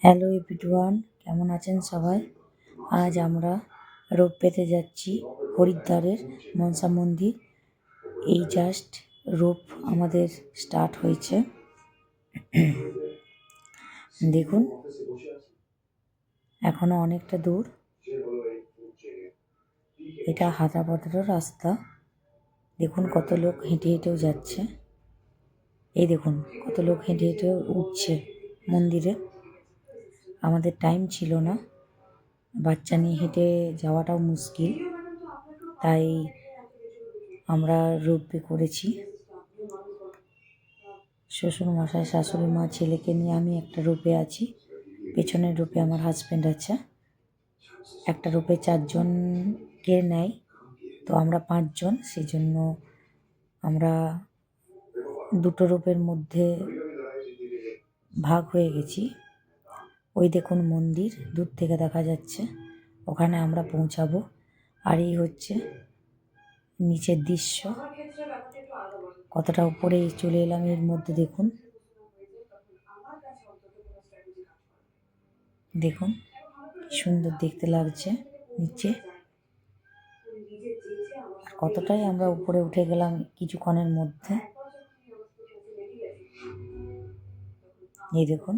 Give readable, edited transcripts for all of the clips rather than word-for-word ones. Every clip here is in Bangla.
হ্যালো এভরিওয়ান, কেমন আছেন সবাই? আজ আমরা রোপ পেতে যাচ্ছি হরিদ্বারের মনসা মন্দির। এই জাস্ট রোপ আমাদের স্টার্ট হয়েছে। দেখুন, এখনো অনেকটা দূর। এটা হাঁটা পথেরও রাস্তা। দেখুন কত লোক হেঁটে হেঁটেও যাচ্ছে। এই দেখুন কত লোক হেঁটে হেঁটেও উঠছে মন্দিরে। আমাদের টাইম ছিল না, বাচ্চা নিয়ে হেঁটে যাওয়াটাও মুশকিল, তাই আমরা রোপওয়ে করেছি। শ্বশুরমশাই, শাশুড়ি মা, ছেলেকে নিয়ে আমি একটা রোপে আছি। পেছনের রোপে আমার হাজব্যান্ড আছে। একটা রোপে 4 জনকে নেয়, তো আমরা 5 জন। সেই জন্য আমরা দুটো রোপের মধ্যে ভাগ হয়ে গেছি। ওই দেখুন মন্দির দূর থেকে দেখা যাচ্ছে, ওখানে আমরা পৌঁছাবো। আর এই হচ্ছে নিচের দৃশ্য। কতটা উপরে চলে এলাম এর মধ্যে। দেখুন দেখুন কি সুন্দর দেখতে লাগছে নিচে। আর কতটাই আমরা উপরে উঠে গেলাম কিছুক্ষণের মধ্যে। এই দেখুন,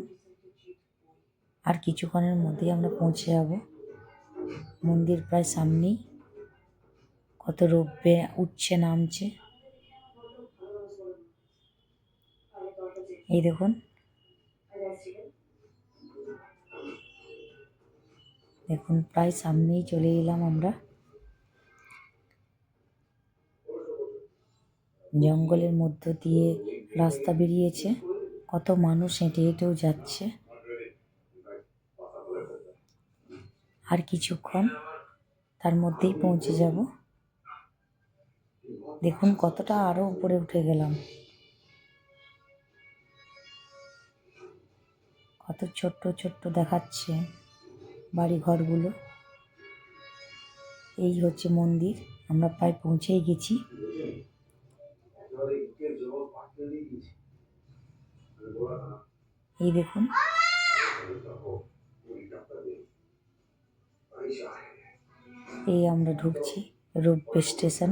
আর কিছুক্ষণের মধ্যেই আমরা পৌঁছে যাব। মন্দির প্রায় সামনেই। কত রোপওয়ে উঠছে নামছে। এই দেখুন, দেখুন প্রায় সামনেই চলে এলাম আমরা। জঙ্গলের মধ্য দিয়ে রাস্তা বেরিয়েছে, কত মানুষ হেঁটে হেঁটেও যাচ্ছে। আর কিছুক্ষণ, তার মধ্যেই পৌঁছে যাব। দেখুন কতটা আরো উপরে উঠে গেলাম। কত ছোট্ট ছোট্ট দেখাচ্ছে বাড়ি ঘরগুলো। এই হচ্ছে মন্দির, আমরা প্রায় পৌঁছেই গেছি। এই দেখুন, এই আমরা ঢুকছি রোপওয়ে স্টেশন।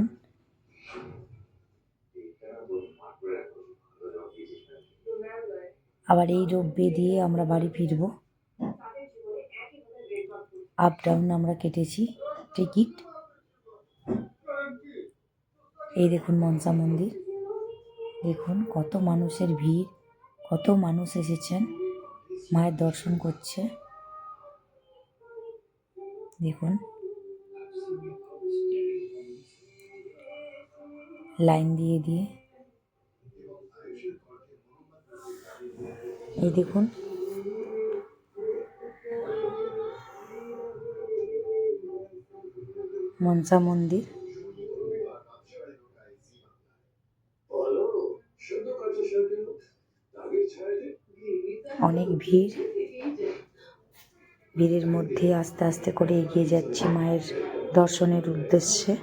আবার এই রোপওয়ে দিয়ে আমরা বাড়ি ফিরবো। আপ ডাউন আমরা কেটেছি টিকিট। এই দেখুন মনসা মন্দির। দেখুন কত মানুষের ভিড়, কত মানুষ এসেছেন মায়ের দর্শন করছে। দেখুন লাইন দিয়ে দিয়ে। এই দেখুন মনসা মন্দির। অনেক ভিড়, ভিড়ের মধ্যে আস্তে আস্তে করে এগিয়ে যাচ্ছি মায়ের দর্শনের উদ্দেশ্যে।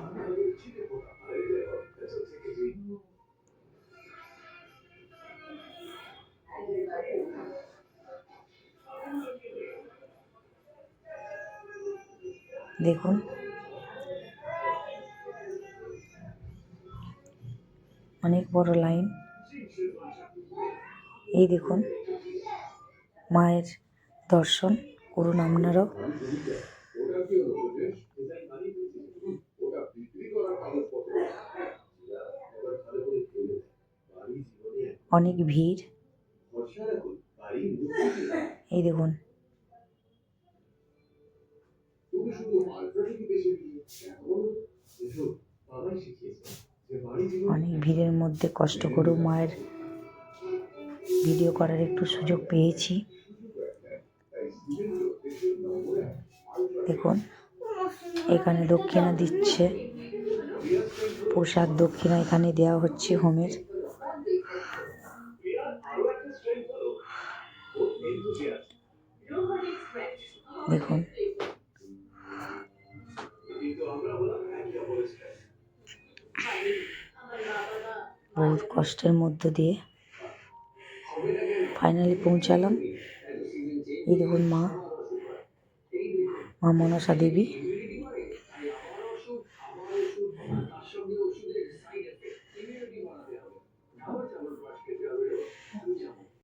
দেখুন অনেক বড় লাইন। এই দেখুন মায়ের দর্শন করুন আপনারাও। অনেক ভিড়। এই দেখুন অনেক ভিড়ের মধ্যে কষ্ট করেও মায়ের ভিডিও করার একটু সুযোগ পেয়েছি। দেখুন এখানে দক্ষিণা দিচ্ছে, প্রসাদ দক্ষিণা এখানে দেওয়া হচ্ছে হোমের। দেখুন বহুত কষ্টের মধ্য দিয়ে ফাইনালি পৌঁছালাম। এই দেখুন মা মনসা দেবী।